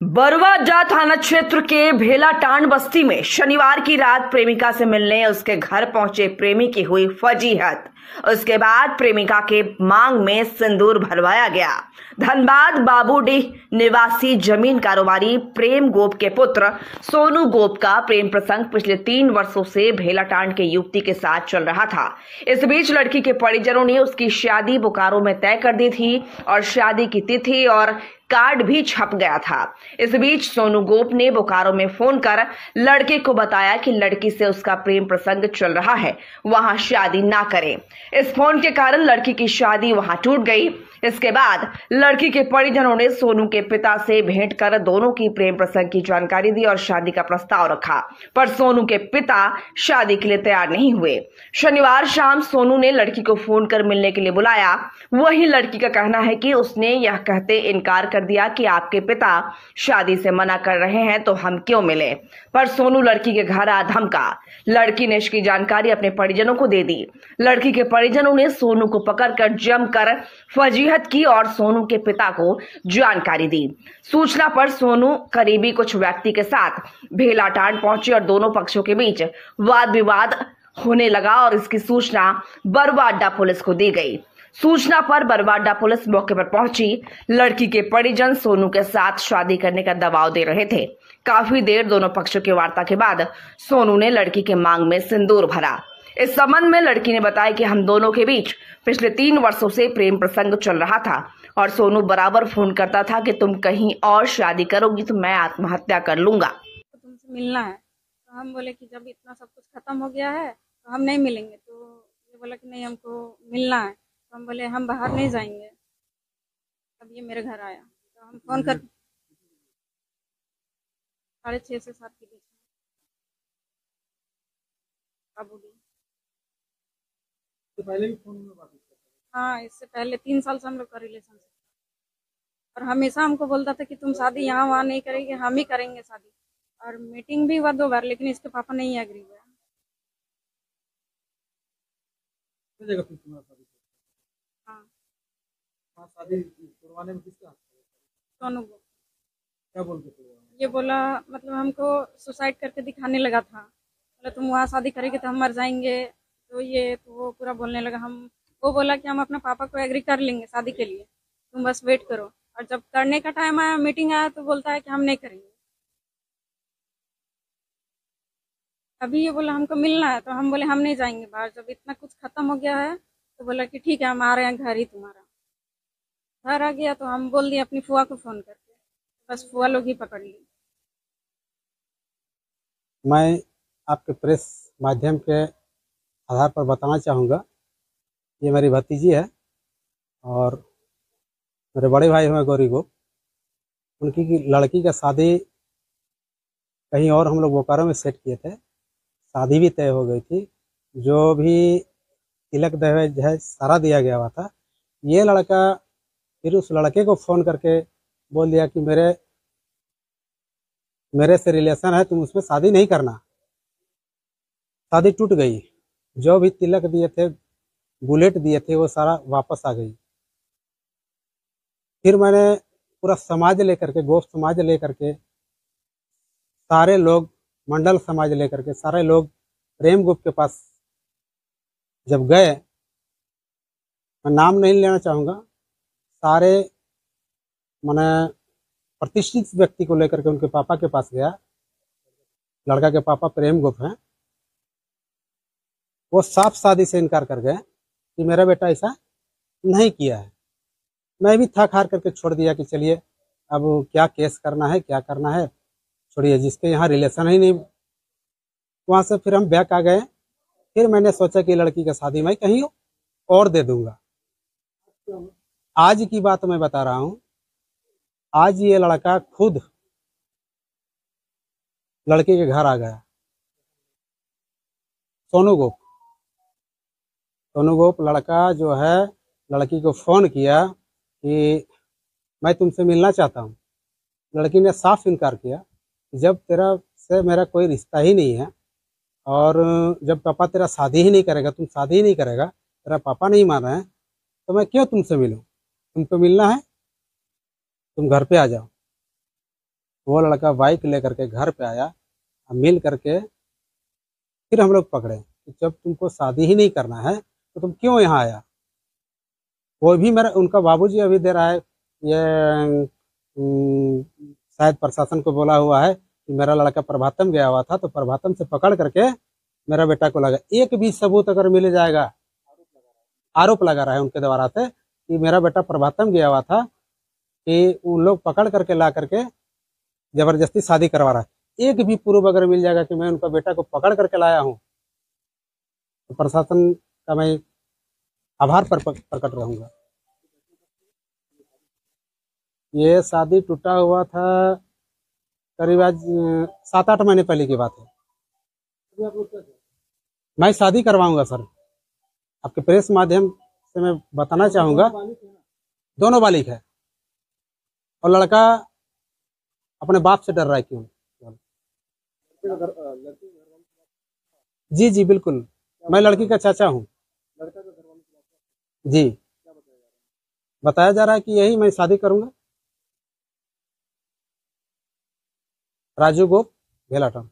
बरवाडा थाना क्षेत्र के भेलाटांड बस्ती में शनिवार की रात प्रेमिका से मिलने उसके घर पहुंचे प्रेमी की हुई फजीहत। उसके बाद प्रेमिका के मांग में सिंदूर भरवाया गया। धनबाद बाबूडीह निवासी जमीन कारोबारी प्रेम गोप के पुत्र सोनू गोप का प्रेम प्रसंग पिछले 3 वर्षों से भेलाटांड के युवती के साथ चल रहा था। इस बीच लड़की के परिजनों ने उसकी शादी बोकारो में तय कर दी थी और शादी की तिथि और कार्ड भी छप गया था। इस बीच सोनू गोप ने बोकारो में फोन कर लड़के को बताया कि लड़की से उसका प्रेम प्रसंग चल रहा है, वहां शादी ना करें। इस फोन के कारण लड़की की शादी वहां टूट गई। इसके बाद लड़की के परिजनों ने सोनू के पिता से भेंट कर दोनों की प्रेम प्रसंग की जानकारी दी और शादी का प्रस्ताव रखा, पर सोनू के पिता शादी के लिए तैयार नहीं हुए। शनिवार शाम सोनू ने लड़की को फोन कर मिलने के लिए बुलाया। वहीं लड़की का कहना है कि उसने यह कहते इनकार कर दिया कि आपके पिता शादी से मना कर रहे हैं तो हम क्यों मिले, पर सोनू लड़की के घर आ धमका। लड़की ने इसकी जानकारी अपने परिजनों को दे दी। लड़की के परिजनों ने सोनू को पकड़कर जमकर फजीहत की और सोनू के पिता को जानकारी दी। सूचना पर सोनू करीबी कुछ व्यक्ति के साथ भेलाटांड पहुंचे और दोनों पक्षों के बीच वाद विवाद होने लगा और इसकी सूचना बरवाडा पुलिस को दी गई। सूचना पर बरवाडा पुलिस मौके पर पहुंची। लड़की के परिजन सोनू के साथ शादी करने का दबाव दे रहे थे। काफी देर दोनों पक्षों की वार्ता के बाद सोनू ने लड़की के मांग में सिंदूर भरा। इस संबंध में लड़की ने बताया कि हम दोनों के बीच पिछले 3 वर्षों से प्रेम प्रसंग चल रहा था और सोनू बराबर फोन करता था कि तुम कहीं और शादी करोगी तो मैं आत्महत्या कर लूंगा। तो तुमसे मिलना है, तो हम बोले कि जब इतना सब कुछ खत्म हो गया है तो हम नहीं मिलेंगे। तो ये बोला कि नहीं, हमको मिलना है। तो हम बोले हम बाहर नहीं जाएंगे। तब ये मेरे घर आया तो हम फोन कर 6:30 से 7 के बीच में बाबूडी। तो पहले भी फोन में बात करते थे? हाँ, इससे पहले 3 साल से हम लोग का रिलेशनशिप। और हमेशा हमको बोलता था कि तुम शादी यहाँ वहाँ नहीं करेंगे, हम ही करेंगे शादी। और मीटिंग भी हुआ 2 बार, लेकिन इसके पापा नहीं एग्री हुआ। किस जगह पे तुम्हारा शादी था? हाँ, हाँ, शादी करवाने में किसका हाथ था? सोनू को। क्या बोल के करवाने? ये बोला, मतलब हमको सुसाइड करके दिखाने लगा था। बोला तुम वहाँ शादी करेगी तो हम मर जाएंगे। तो वो पूरा बोलने लगा। वो बोला कि हम अपने पापा को एग्री कर लेंगे शादी के लिए, तुम बस वेट करो। और जब करने का टाइम आया, मीटिंग आया, तो बोलता है कि हम नहीं करेंगे। अभी ये बोला हमको मिलना है, तो हम बोले हम नहीं जाएंगे बाहर। जब इतना कुछ खत्म हो गया है तो बोला कि ठीक है, हम आ रहे हैं घर ही तुम्हारा। घर आ गया तो हम बोल दिए अपनी फुआ को फोन करके, बस फुआ लोग ही पकड़ ली। मैं आपके प्रेस माध्यम के आधार पर बताना चाहूँगा, ये मेरी भतीजी है और मेरे बड़े भाई हुए गौरी को, उनकी लड़की का शादी कहीं और हम लोग बोकारो में सेट किए थे। शादी भी तय हो गई थी, जो भी तिलक दहेज है सारा दिया गया हुआ था। ये लड़का फिर उस लड़के को फ़ोन करके बोल दिया कि मेरे से रिलेशन है, तुम उसमें शादी नहीं करना। शादी टूट गई। जो भी तिलक दिए थे, बुलेट दिए थे, वो सारा वापस आ गई। फिर मैंने पूरा समाज लेकर के, गोप समाज लेकर के, सारे लोग, मंडल समाज लेकर के सारे लोग प्रेम गुप्त के पास जब गए, मैं नाम नहीं लेना चाहूँगा, सारे मैंने प्रतिष्ठित व्यक्ति को लेकर के उनके पापा के पास गया। लड़का के पापा प्रेम गुप्त हैं। वो साफ शादी से इनकार कर गए कि मेरा बेटा ऐसा नहीं किया है। मैं भी थक हार करके छोड़ दिया कि चलिए अब क्या केस करना है, क्या करना है, छोड़िए, जिसके यहाँ रिलेशन ही नहीं। वहाँ से फिर हम बैक आ गए। फिर मैंने सोचा कि लड़की का शादी मैं कहीं और दे दूंगा। आज की बात मैं बता रहा हूँ, आज ये लड़का खुद लड़के के घर आ गया। सोनू गोप लड़का जो है, लड़की को फ़ोन किया कि मैं तुमसे मिलना चाहता हूँ। लड़की ने साफ इनकार किया कि जब तेरा से मेरा कोई रिश्ता ही नहीं है और जब पापा तेरा शादी ही नहीं करेगा, तुम शादी ही नहीं करेगा, तेरा पापा नहीं मान रहे हैं, तो मैं क्यों तुमसे मिलूँ? तुमको मिलना है, तुम घर पे आ जाओ। वो लड़का बाइक लेकर के घर पे आया, मिल करके फिर हम लोग पकड़े कि जब तुमको शादी ही नहीं करना है तो तुम क्यों यहाँ आया। वो भी मेरा उनका बाबूजी अभी दे रहा है, ये शायद प्रशासन को बोला हुआ है कि मेरा लड़का प्रभातम गया हुआ था, तो प्रभातम से पकड़ करके मेरा बेटा को लगा। एक भी सबूत अगर मिल जाएगा, आरोप लगा रहा है उनके द्वारा से कि मेरा बेटा प्रभातम गया हुआ था, कि उन लोग पकड़ करके ला करके जबरदस्ती शादी करवा रहा है। एक भी प्रूफ अगर मिल जाएगा कि मैं उनका बेटा को पकड़ करके लाया हूँ, तो प्रशासन का मैं आभार प्रकट रहूंगा। ये शादी टूटा हुआ था करीब आज 7-8 महीने पहले की बात है। मैं शादी करवाऊंगा सर। आपके प्रेस माध्यम से मैं बताना चाहूंगा, दोनों बालिग है और लड़का अपने बाप से डर रहा है। क्यों? जी जी बिल्कुल, मैं लड़की का चाचा हूँ। जी, बताया जा रहा है कि यही मैं शादी करूंगा। राजू गोप, भेलाटाउन।